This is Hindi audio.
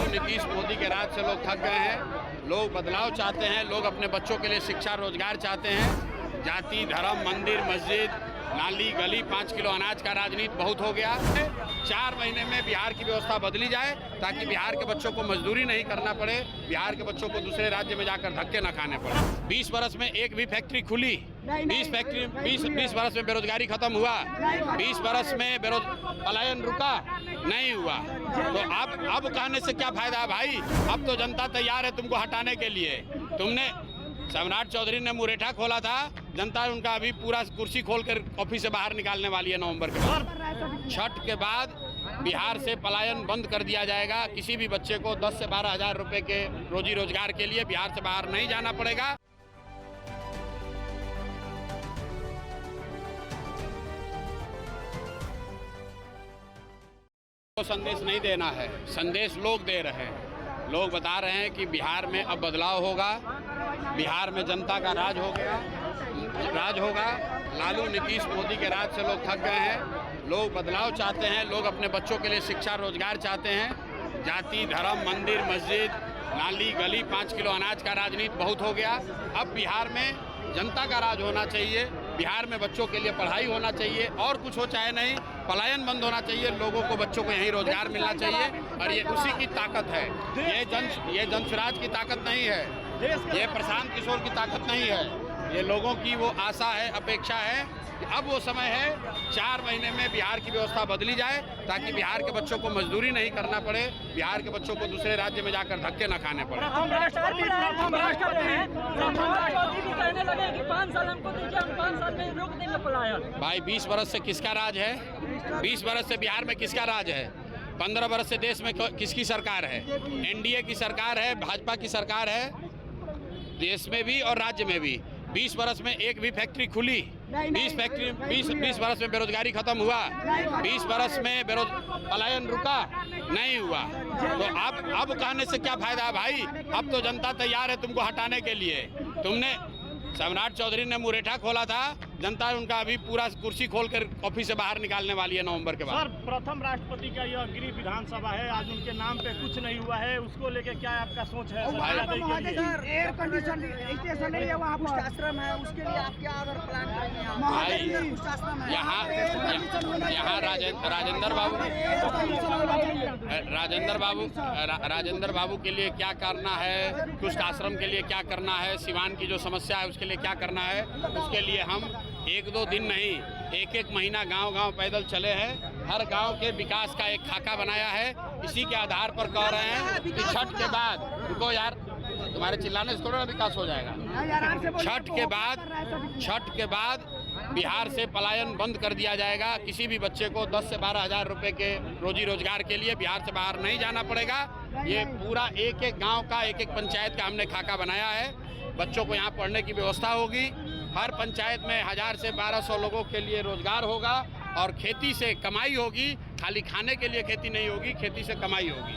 लालू नीतीश मोदी के राज से लोग थक गए हैं। लोग बदलाव चाहते हैं, लोग अपने बच्चों के लिए शिक्षा रोजगार चाहते हैं। जाति धर्म मंदिर मस्जिद नाली गली 5 किलो अनाज का राजनीति बहुत हो गया है। 4 महीने में बिहार की व्यवस्था बदली जाए ताकि बिहार के बच्चों को मजदूरी नहीं करना पड़े, बिहार के बच्चों को दूसरे राज्य में जाकर धक्के न खाने पड़े। 20 बरस में एक भी फैक्ट्री खुली, 20 बरस में बेरोजगारी खत्म हुआ, 20 बरस में पलायन रुका नहीं हुआ। तो अब कहने से क्या फायदा भाई? अब तो जनता तैयार है तुमको हटाने के लिए। तुमने सम्राट चौधरी ने मुरेठा खोला था, जनता उनका अभी पूरा कुर्सी खोलकर ऑफिस से बाहर निकालने वाली है नवंबर के बाद। छठ के बाद बिहार से पलायन बंद कर दिया जाएगा। किसी भी बच्चे को 10 से 12 हज़ार रुपए के रोजी रोजगार के लिए बिहार से बाहर नहीं जाना पड़ेगा। तो संदेश नहीं देना है, संदेश लोग दे रहे हैं। लोग बता रहे हैं कि बिहार में अब बदलाव होगा, बिहार में जनता का राज होगा। लालू नीतीश मोदी के राज से लोग थक गए हैं। लोग बदलाव चाहते हैं, लोग अपने बच्चों के लिए शिक्षा रोजगार चाहते हैं। जाति धर्म मंदिर मस्जिद नाली गली 5 किलो अनाज का राजनीति बहुत हो गया। अब बिहार में जनता का राज होना चाहिए, बिहार में बच्चों के लिए पढ़ाई होना चाहिए, और कुछ हो चाहे नहीं, पलायन बंद होना चाहिए, लोगों को बच्चों को यहीं रोजगार मिलना चाहिए। और ये उसी की ताकत है, ये जनसुराज की ताकत नहीं है, ये प्रशांत किशोर की ताकत नहीं है, ये लोगों की वो आशा है, अपेक्षा है कि अब वो समय है 4 महीने में बिहार की व्यवस्था बदली जाए ताकि बिहार के बच्चों को मजदूरी नहीं करना पड़े, बिहार के बच्चों को दूसरे राज्य में जाकर धक्के न खाने पड़े। भाई 20 बरस से किसका राज है? 20 बरस से बिहार में किसका राज है? 15 बरस से देश में किसकी सरकार है? एनडीए की सरकार है, भाजपा की सरकार है, देश में भी और राज्य में भी। 20 बरस में एक भी फैक्ट्री खुली, 20 बरस में बेरोजगारी खत्म हुआ, 20 बरस में पलायन रुका नहीं हुआ। तो अब कहने से क्या फायदा भाई? अब तो जनता तैयार है तुमको हटाने के लिए। तुमने सम्राट चौधरी ने मुरेठा खोला था, जनता उनका अभी पूरा कुर्सी खोलकर ऑफिस से बाहर निकालने वाली है नवंबर के बाद। सर, प्रथम राष्ट्रपति का यह गृह विधानसभा है, आज उनके नाम पे कुछ नहीं हुआ है, उसको लेके क्या आपका सोच है? एयर कंडीशन स्टेशन है, वहाँ कुछ आश्रम है, उसके लिए आप क्या अगर प्लान करेंगे? यहाँ राजेंद्र बाबू के लिए क्या करना है, कुछ आश्रम के लिए क्या करना है, सिवान की जो समस्या है उसके लिए क्या करना है, उसके लिए हम 1-2 दिन नहीं, 1-1 महीना गांव-गांव पैदल चले हैं। हर गांव के विकास का एक खाका बनाया है। इसी के आधार पर कह रहे हैं कि छठ के बाद, रुको यार, तुम्हारे चिल्लाने से थोड़ा ना विकास हो जाएगा। छठ के बाद बिहार से पलायन बंद कर दिया जाएगा। किसी भी बच्चे को 10 से 12 हज़ार रुपए के रोजी रोजगार के लिए बिहार से बाहर नहीं जाना पड़ेगा। ये पूरा एक-एक गाँव का, एक-एक पंचायत का हमने खाका बनाया है। बच्चों को यहाँ पढ़ने की व्यवस्था होगी। हर पंचायत में 1000 से 1200 लोगों के लिए रोजगार होगा और खेती से कमाई होगी। खाली खाने के लिए खेती नहीं होगी, खेती से कमाई होगी।